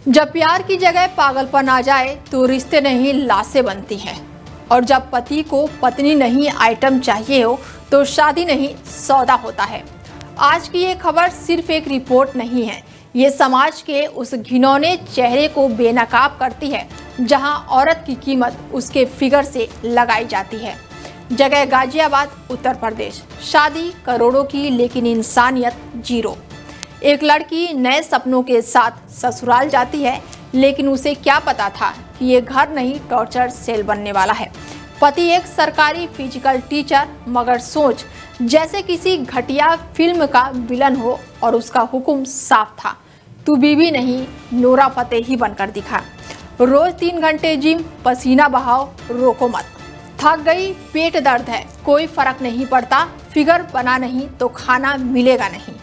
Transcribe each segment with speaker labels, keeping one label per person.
Speaker 1: जब प्यार की जगह पागलपन आ जाए तो रिश्ते नहीं लाशें बनती हैं, और जब पति को पत्नी नहीं आइटम चाहिए हो तो शादी नहीं सौदा होता है। आज की ये खबर सिर्फ एक रिपोर्ट नहीं है, ये समाज के उस घिनौने चेहरे को बेनकाब करती है जहां औरत की कीमत उसके फिगर से लगाई जाती है। जगह गाजियाबाद, उत्तर प्रदेश। शादी करोड़ों की लेकिन इंसानियत जीरो। एक लड़की नए सपनों के साथ ससुराल जाती है, लेकिन उसे क्या पता था कि ये घर नहीं टॉर्चर सेल बनने वाला है। पति एक सरकारी फिजिकल टीचर, मगर सोच जैसे किसी घटिया फिल्म का विलन हो, और उसका हुक्म साफ था, तू बीवी नहीं नोरा फतेही बनकर दिखा। रोज 3 घंटे जिम, पसीना बहाओ, रोको मत। थक गई, पेट दर्द है, कोई फर्क नहीं पड़ता, फिगर बना नहीं तो खाना मिलेगा नहीं।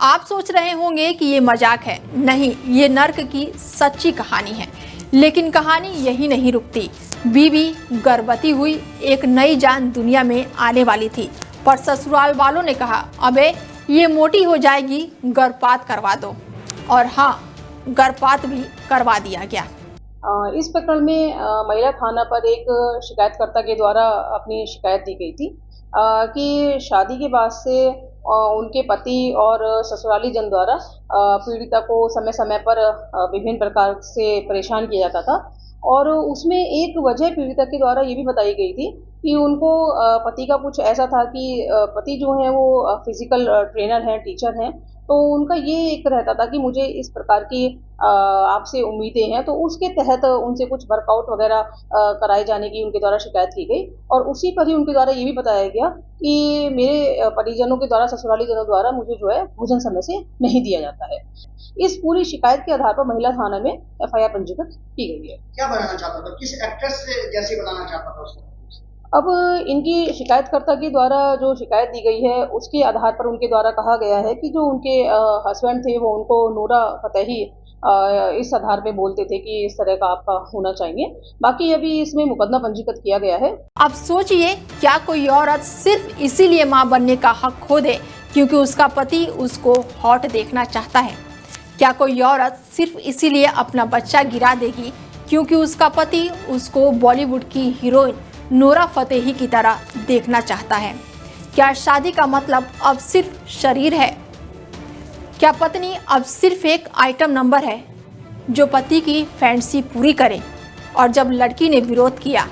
Speaker 1: आप सोच रहे होंगे कि ये मजाक है। नहीं, ये नर्क की सच्ची कहानी है। लेकिन कहानी यही नहीं रुकती। बीवी गर्भवती हुई, एक नई जान दुनिया में आने वाली थी, पर ससुराल वालों ने कहा, अबे ये मोटी हो जाएगी, गर्भपात करवा दो। और हाँ, गर्भपात भी करवा दिया गया।
Speaker 2: इस प्रकरण में महिला थाना पर एक शिकायतकर्ता के द्वारा अपनी शिकायत दी गई थी कि शादी के बाद से उनके पति और ससुराली जन द्वारा पीड़िता को समय समय पर विभिन्न प्रकार से परेशान किया जाता था, और उसमें एक वजह पीड़िता के द्वारा ये भी बताई गई थी कि उनको पति का कुछ ऐसा था कि पति जो है वो फिजिकल ट्रेनर हैं, टीचर हैं, तो उनका ये एक रहता था कि मुझे इस प्रकार की आपसे उम्मीदें हैं, तो उसके तहत उनसे कुछ वर्कआउट वगैरह कराए जाने की उनके द्वारा शिकायत की गई। और उसी पर ही उनके द्वारा ये भी बताया गया कि मेरे परिजनों के द्वारा, ससुराली जनों द्वारा मुझे जो है भोजन समय से नहीं दिया जाता है। इस पूरी शिकायत के आधार पर महिला थाना में FIR पंजीकृत की गई है।
Speaker 3: क्या बनाना चाहता था, किस एक्ट्रेस से जैसे बनाना चाहता था उसको?
Speaker 2: अब इनकी शिकायतकर्ता के द्वारा जो शिकायत दी गई है, उसके आधार पर उनके द्वारा कहा गया है कि जो उनके हस्बैंड थे वो उनको नूरा फतेही इस आधार पे बोलते थे कि इस तरह का आपका होना चाहिए। बाकी अभी इसमें मुकदमा पंजीकृत किया गया है।
Speaker 1: अब सोचिए, क्या कोई औरत सिर्फ इसीलिए मां बनने का हक खो दे क्योंकि उसका पति उसको हॉट देखना चाहता है? क्या कोई औरत सिर्फ इसीलिए अपना बच्चा गिरा देगी क्योंकि उसका पति उसको बॉलीवुड की हीरोइन नोरा फतेही की तरह देखना चाहता है? क्या शादी का मतलब अब सिर्फ शरीर है? क्या पत्नी अब सिर्फ एक आइटम नंबर है जो पति की फैंसी पूरी करे? और जब लड़की ने विरोध किया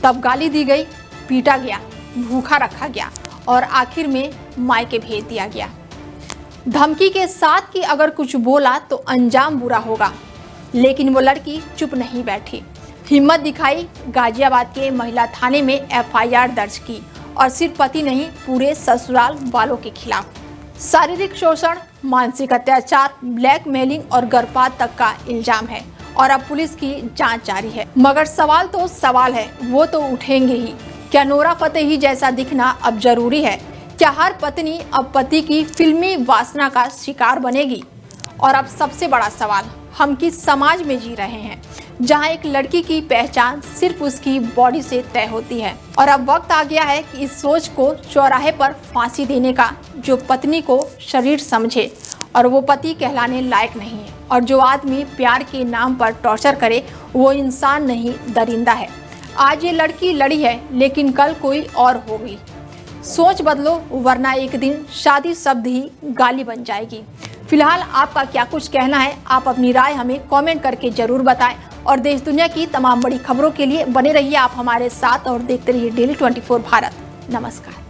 Speaker 1: तब गाली दी गई, पीटा गया, भूखा रखा गया और आखिर में मायके भेज दिया गया, धमकी के साथ कि अगर कुछ बोला तो अंजाम बुरा होगा। लेकिन वो लड़की चुप नहीं बैठी, हिम्मत दिखाई, गाजियाबाद के महिला थाने में FIR दर्ज की, और सिर्फ पति नहीं, पूरे ससुराल वालों के खिलाफ शारीरिक शोषण, मानसिक अत्याचार, ब्लैकमेलिंग और गर्भपात तक का इल्जाम है। और अब पुलिस की जांच जारी है। मगर सवाल तो सवाल है, वो तो उठेंगे ही। क्या नोरा फतेही जैसा दिखना अब जरूरी है? क्या हर पत्नी अब पति की फिल्मी वासना का शिकार बनेगी? और अब सबसे बड़ा सवाल, हम किस समाज में जी रहे हैं जहां एक लड़की की पहचान सिर्फ उसकी बॉडी से तय होती है? और अब वक्त आ गया है कि इस सोच को चौराहे पर फांसी देने का, जो पत्नी को शरीर समझे और वो पति कहलाने लायक नहीं है, और जो आदमी प्यार के नाम पर टॉर्चर करे वो इंसान नहीं, दरिंदा है। आज ये लड़की लड़ी है, लेकिन कल कोई और होगी। सोच बदलो, वरना एक दिन शादी शब्द ही गाली बन जाएगी। फिलहाल आपका क्या कुछ कहना है? आप अपनी राय हमें कमेंट करके जरूर बताएं, और देश दुनिया की तमाम बड़ी खबरों के लिए बने रहिए आप हमारे साथ और देखते रहिए डेली 24 भारत। नमस्कार।